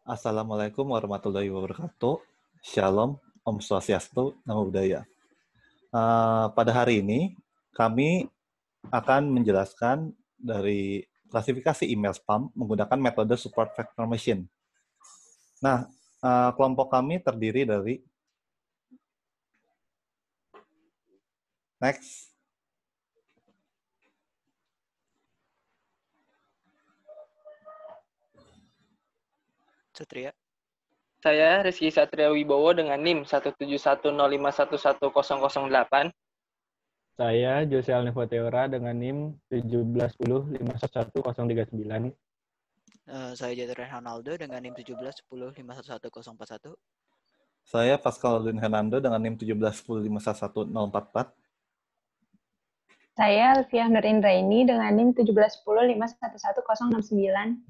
Assalamualaikum warahmatullahi wabarakatuh. Shalom, Om Swastiastu, Namo Buddhaya. Pada hari ini, kami akan menjelaskan dari klasifikasi email spam menggunakan metode support vector machine. Nah, kelompok kami terdiri dari next. Satria. Saya Rizky Satria Wibowo dengan NIM 17105111008. Saya Jose Alnevo Teora dengan NIM 17105111039. Saya Jaturan Ronaldo dengan NIM 17105111041. Saya Pascal Aldwin Hernando dengan NIM 17105111044. Saya Alfiah Nur Indraini dengan NIM 17105111069.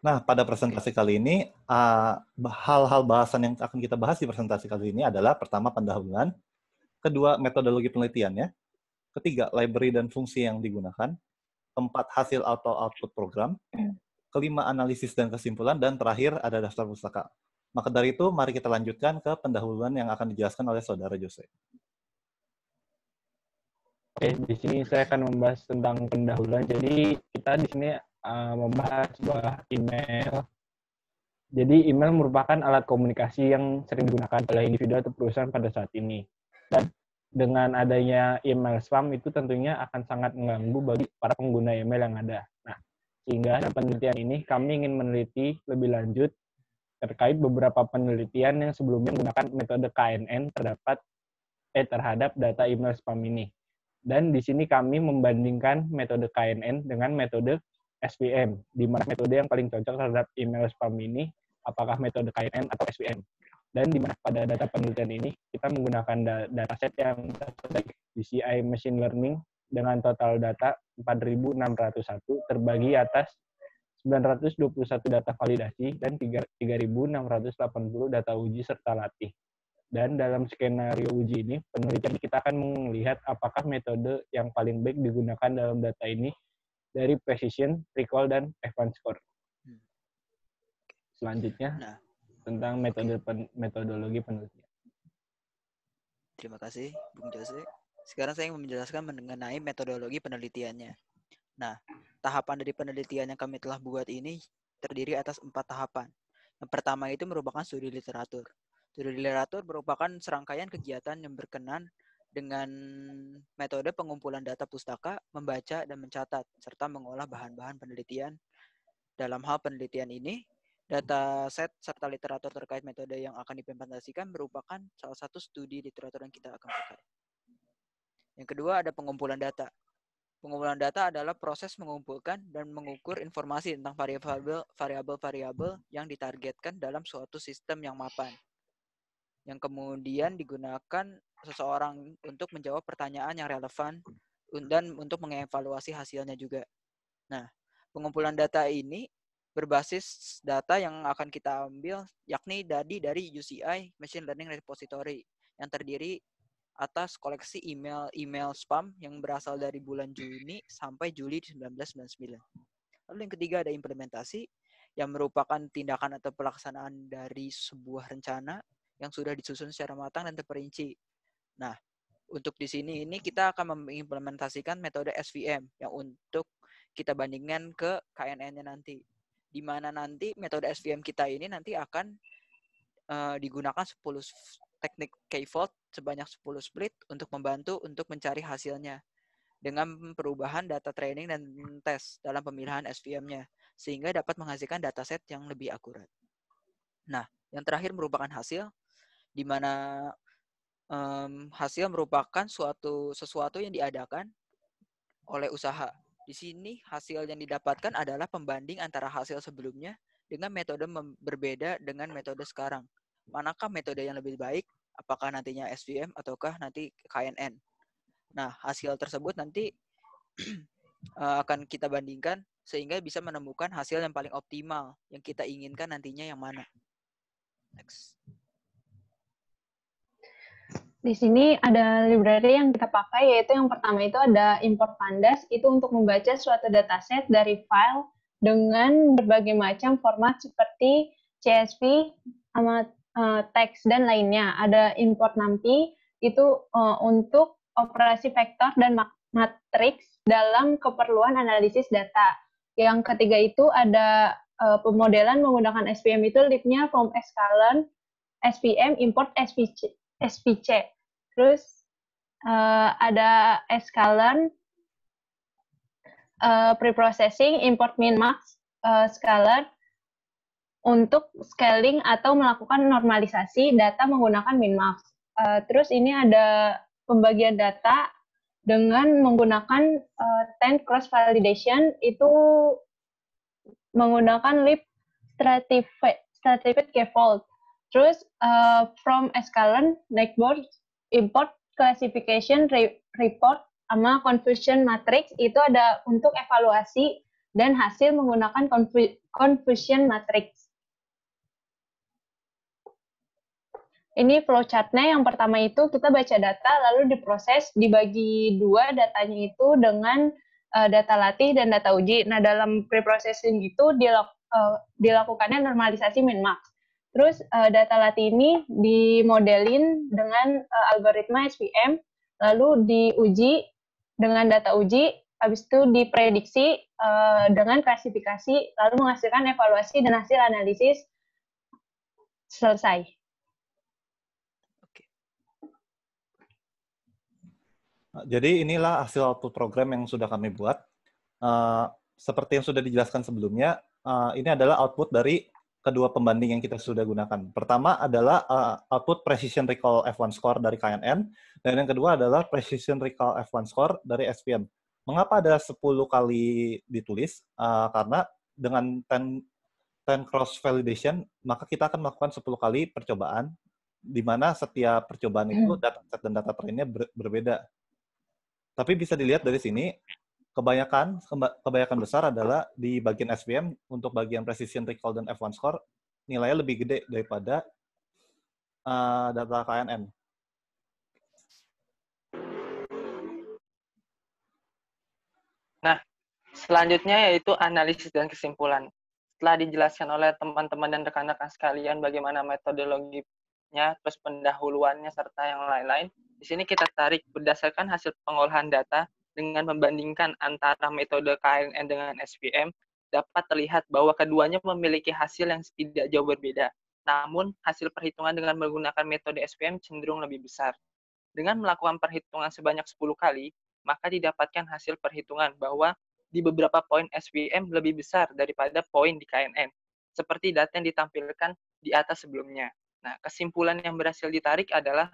Nah, pada presentasi kali ini, hal-hal bahasan yang akan kita bahas di presentasi kali ini adalah pertama, pendahuluan, kedua, metodologi penelitiannya, ketiga, library dan fungsi yang digunakan, keempat, hasil atau output program, kelima, analisis dan kesimpulan, dan terakhir ada daftar pustaka. Maka dari itu, mari kita lanjutkan ke pendahuluan yang akan dijelaskan oleh Saudara Jose. Oke, di sini saya akan membahas tentang pendahuluan. Jadi kita di sini membahas sebuah email. Jadi email merupakan alat komunikasi yang sering digunakan oleh individu atau perusahaan pada saat ini. Dan dengan adanya email spam itu tentunya akan sangat mengganggu bagi para pengguna email yang ada. Nah, sehingga dalam penelitian ini kami ingin meneliti lebih lanjut terkait beberapa penelitian yang sebelumnya menggunakan metode KNN terhadap data email spam ini. Dan di sini kami membandingkan metode KNN dengan metode SVM, di mana metode yang paling cocok terhadap email spam ini apakah metode KNN atau SVM. Dan di mana pada data penelitian ini kita menggunakan dataset yang dari UCI Machine Learning dengan total data 4.601 terbagi atas 921 data validasi dan 3.680 data uji serta latih. Dan dalam skenario uji ini, penelitian kita akan melihat apakah metode yang paling baik digunakan dalam data ini dari precision, recall, dan advanced score. Selanjutnya, tentang metodologi penelitian. Terima kasih, Bung Jose. Sekarang saya ingin menjelaskan mengenai metodologi penelitiannya. Nah, tahapan dari penelitian yang kami telah buat ini terdiri atas 4 tahapan. Yang pertama itu merupakan studi literatur. Studi literatur merupakan serangkaian kegiatan yang berkenan dengan metode pengumpulan data pustaka, membaca dan mencatat, serta mengolah bahan-bahan penelitian. Dalam hal penelitian ini, data set serta literatur terkait metode yang akan diimplementasikan merupakan salah satu studi literatur yang kita akan pakai. Yang kedua ada pengumpulan data. Pengumpulan data adalah proses mengumpulkan dan mengukur informasi tentang variabel-variabel yang ditargetkan dalam suatu sistem yang mapan, yang kemudian digunakan seseorang untuk menjawab pertanyaan yang relevan dan untuk mengevaluasi hasilnya juga. Nah, pengumpulan data ini berbasis data yang akan kita ambil, yakni dari UCI Machine Learning Repository, yang terdiri atas koleksi email spam yang berasal dari bulan Juni sampai Juli 1999. Lalu yang ketiga ada implementasi, yang merupakan tindakan atau pelaksanaan dari sebuah rencana yang sudah disusun secara matang dan terperinci. Nah, untuk di sini ini kita akan mengimplementasikan metode SVM yang untuk kita bandingkan ke KNN-nya nanti. Di mana nanti metode SVM kita ini nanti akan digunakan 10 teknik K-fold sebanyak 10 split untuk membantu untuk mencari hasilnya dengan perubahan data training dan tes dalam pemilihan SVM-nya sehingga dapat menghasilkan dataset yang lebih akurat. Nah, yang terakhir merupakan hasil, di mana hasil merupakan sesuatu yang diadakan oleh usaha. Di sini hasil yang didapatkan adalah pembanding antara hasil sebelumnya dengan metode berbeda dengan metode sekarang. Manakah metode yang lebih baik? Apakah nantinya SVM ataukah nanti KNN? Nah, hasil tersebut nanti akan kita bandingkan sehingga bisa menemukan hasil yang paling optimal yang kita inginkan nantinya yang mana. Next. Di sini ada library yang kita pakai, yaitu yang pertama itu ada import pandas, itu untuk membaca suatu dataset dari file dengan berbagai macam format seperti CSV, sama teks dan lainnya. Ada import NumPy itu untuk operasi vektor dan matriks dalam keperluan analisis data. Yang ketiga itu ada pemodelan menggunakan SVM itu libnya from sklearn, SVM, import SVC. Terus ada sklearn, preprocessing, import min-max, sklearn untuk scaling atau melakukan normalisasi data menggunakan min-max. Terus ini ada pembagian data dengan menggunakan 10 cross validation itu menggunakan lib stratified scaffold. Terus from sklearn, dashboard, import classification report sama confusion matrix itu ada untuk evaluasi dan hasil menggunakan confusion matrix. Ini flowchart-nya. Yang pertama itu kita baca data, lalu diproses, dibagi dua datanya itu dengan data latih dan data uji. Nah, dalam preprocessing itu dilakukannya normalisasi min-max. Terus data latih ini dimodelin dengan algoritma SVM, lalu diuji dengan data uji, habis itu diprediksi dengan klasifikasi, lalu menghasilkan evaluasi dan hasil analisis selesai. Jadi inilah hasil output program yang sudah kami buat. Seperti yang sudah dijelaskan sebelumnya, ini adalah output dari kedua pembanding yang kita sudah gunakan. Pertama adalah output Precision Recall F1 Score dari KNN, dan yang kedua adalah Precision Recall F1 Score dari SVM. Mengapa ada 10 kali ditulis? Karena dengan 10 cross validation, maka kita akan melakukan 10 kali percobaan, di mana setiap percobaan itu dataset dan data trainnya berbeda. Tapi bisa dilihat dari sini, kebanyakan besar adalah di bagian SVM untuk bagian Precision Recall dan F1 Score, nilainya lebih gede daripada data KNN. Nah, selanjutnya yaitu analisis dan kesimpulan. Setelah dijelaskan oleh teman-teman dan rekan-rekan sekalian bagaimana metodologinya, terus pendahuluannya, serta yang lain-lain, di sini kita tarik berdasarkan hasil pengolahan data dengan membandingkan antara metode KNN dengan SVM, dapat terlihat bahwa keduanya memiliki hasil yang tidak jauh berbeda. Namun, hasil perhitungan dengan menggunakan metode SVM cenderung lebih besar. Dengan melakukan perhitungan sebanyak 10 kali, maka didapatkan hasil perhitungan bahwa di beberapa poin SVM lebih besar daripada poin di KNN, seperti data yang ditampilkan di atas sebelumnya. Nah, kesimpulan yang berhasil ditarik adalah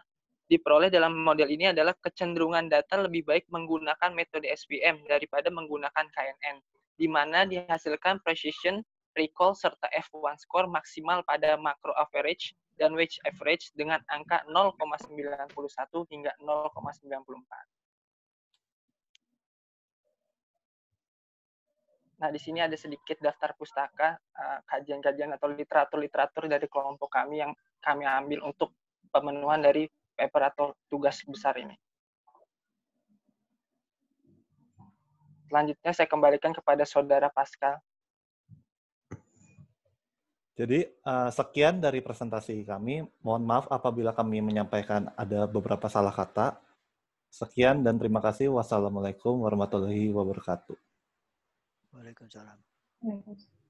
diperoleh dalam model ini adalah kecenderungan data lebih baik menggunakan metode SVM daripada menggunakan KNN, di mana dihasilkan precision, recall, serta F1 score maksimal pada macro average dan wedge average dengan angka 0,91 hingga 0,94. Nah, di sini ada sedikit daftar pustaka, kajian-kajian atau literatur-literatur dari kelompok kami yang kami ambil untuk pemenuhan dari paper atau tugas besar ini. Selanjutnya saya kembalikan kepada Saudara Pascal. Jadi sekian dari presentasi kami. Mohon maaf apabila kami menyampaikan ada beberapa salah kata. Sekian dan terima kasih. Wassalamualaikum warahmatullahi wabarakatuh. Waalaikumsalam. Waalaikumsalam.